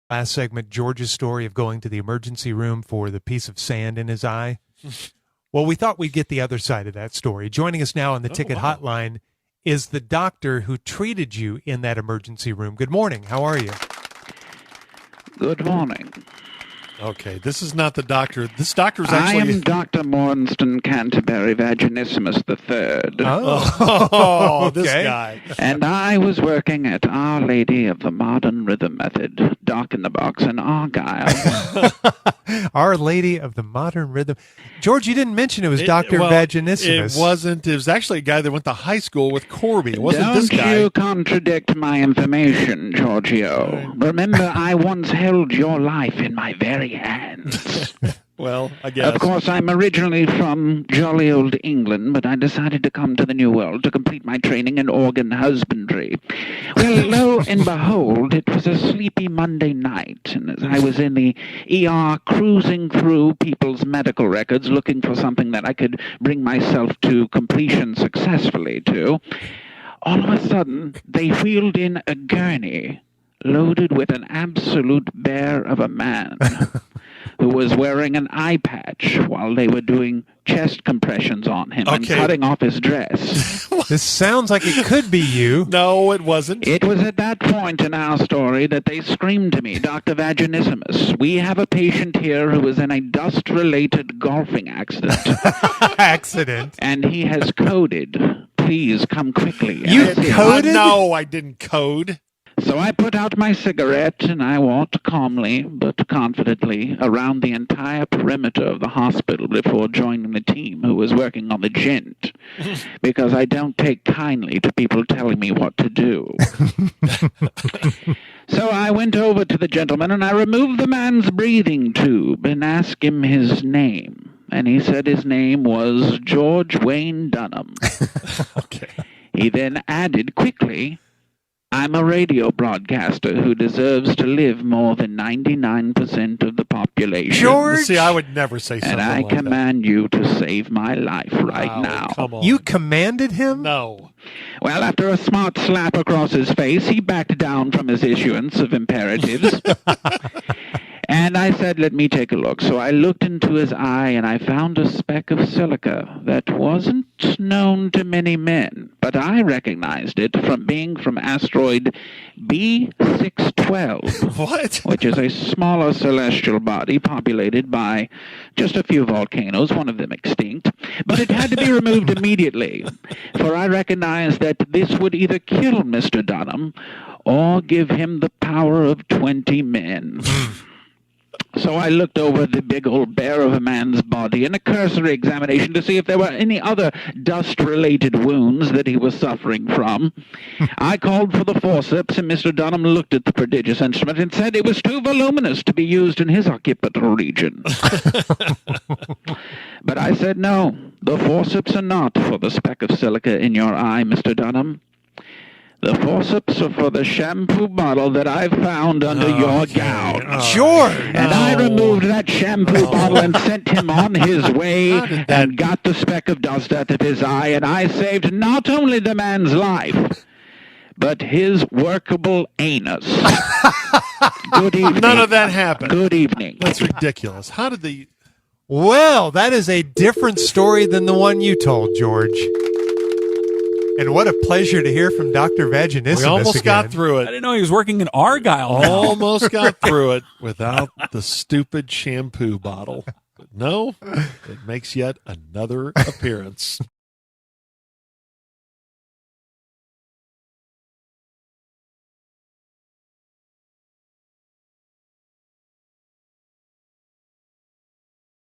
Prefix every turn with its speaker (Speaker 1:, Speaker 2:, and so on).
Speaker 1: Last segment, George's story of going to the emergency room for the piece of sand in his eye. Well, we thought we'd get the other side of that story. Joining us now on the ticket hotline is the doctor who treated you in that emergency room. Good morning. How are you?
Speaker 2: Good morning.
Speaker 3: Okay, this is not the doctor. This doctor's actually...
Speaker 2: I am Dr. Mornston Canterbury Vaginissimus III.
Speaker 3: Oh, this guy.
Speaker 2: And I was working at Our Lady of the Modern Rhythm Method, Doc in the Box in Argyle.
Speaker 1: Our Lady of the Modern Rhythm. George, you didn't mention it was Dr. Vaginissimus.
Speaker 3: It wasn't. It was actually a guy that went to high school with Corby. It wasn't this guy.
Speaker 2: Don't you contradict my information, Giorgio. Remember, I once held your life in my very hands.
Speaker 3: Well, I guess.
Speaker 2: Of course, I'm originally from jolly old England, but I decided to come to the New World to complete my training in organ husbandry. Well, lo and behold, it was a sleepy Monday night, and as I was in the ER cruising through people's medical records looking for something that I could bring myself to completion successfully to, all of a sudden, they wheeled in a gurney loaded with an absolute bear of a man who was wearing an eye patch while they were doing chest compressions on him and cutting off his dress.
Speaker 1: This sounds like it could be you.
Speaker 3: No, it wasn't.
Speaker 2: It was at that point in our story that they screamed to me, Dr. Vaginissimus, we have a patient here who was in a dust-related golfing accident. And he has coded. Please come quickly.
Speaker 1: You coded?
Speaker 3: No, I didn't code.
Speaker 2: So I put out my cigarette and I walked calmly but confidently around the entire perimeter of the hospital before joining the team who was working on the gent, because I don't take kindly to people telling me what to do. So I went over to the gentleman and I removed the man's breathing tube and asked him his name. And he said his name was George Wayne Dunham.
Speaker 3: Okay.
Speaker 2: He then added quickly, I'm a radio broadcaster who deserves to live more than 99% of the population.
Speaker 1: George!
Speaker 3: See, I would never say something
Speaker 2: and I
Speaker 3: like
Speaker 2: command you to save my life right now.
Speaker 3: Come on.
Speaker 1: You commanded him?
Speaker 3: No.
Speaker 2: Well, after a smart slap across his face, he backed down from his issuance of imperatives. And I said, let me take a look. So I looked into his eye, and I found a speck of silica that wasn't known to many men, but I recognized it from being from asteroid B612.
Speaker 3: What?
Speaker 2: Which is a smaller celestial body populated by just a few volcanoes, one of them extinct. But it had to be removed immediately, for I recognized that this would either kill Mr. Dunham or give him the power of 20 men. So I looked over the big old bear of a man's body in a cursory examination to see if there were any other dust-related wounds that he was suffering from. I called for the forceps, and Mr. Dunham looked at the prodigious instrument and said it was too voluminous to be used in his occipital region. But I said, no, the forceps are not for the speck of silica in your eye, Mr. Dunham. The forceps are for the shampoo bottle that I found under your gown.
Speaker 1: Sure.
Speaker 2: And I removed that shampoo bottle and sent him on his way and got the speck of dust out of his eye, and I saved not only the man's life, but his workable anus. Good evening.
Speaker 3: None of that happened.
Speaker 2: Good evening.
Speaker 3: That's ridiculous. How did the...
Speaker 1: Well, that is a different story than the one you told, George. And what a pleasure to hear from Dr. Vaginissimus.
Speaker 3: We almost
Speaker 1: again.
Speaker 3: got through
Speaker 4: I
Speaker 3: it.
Speaker 4: didn't know he was working in Argyle.
Speaker 3: Almost got through it without the stupid shampoo bottle. But no, it makes yet another appearance.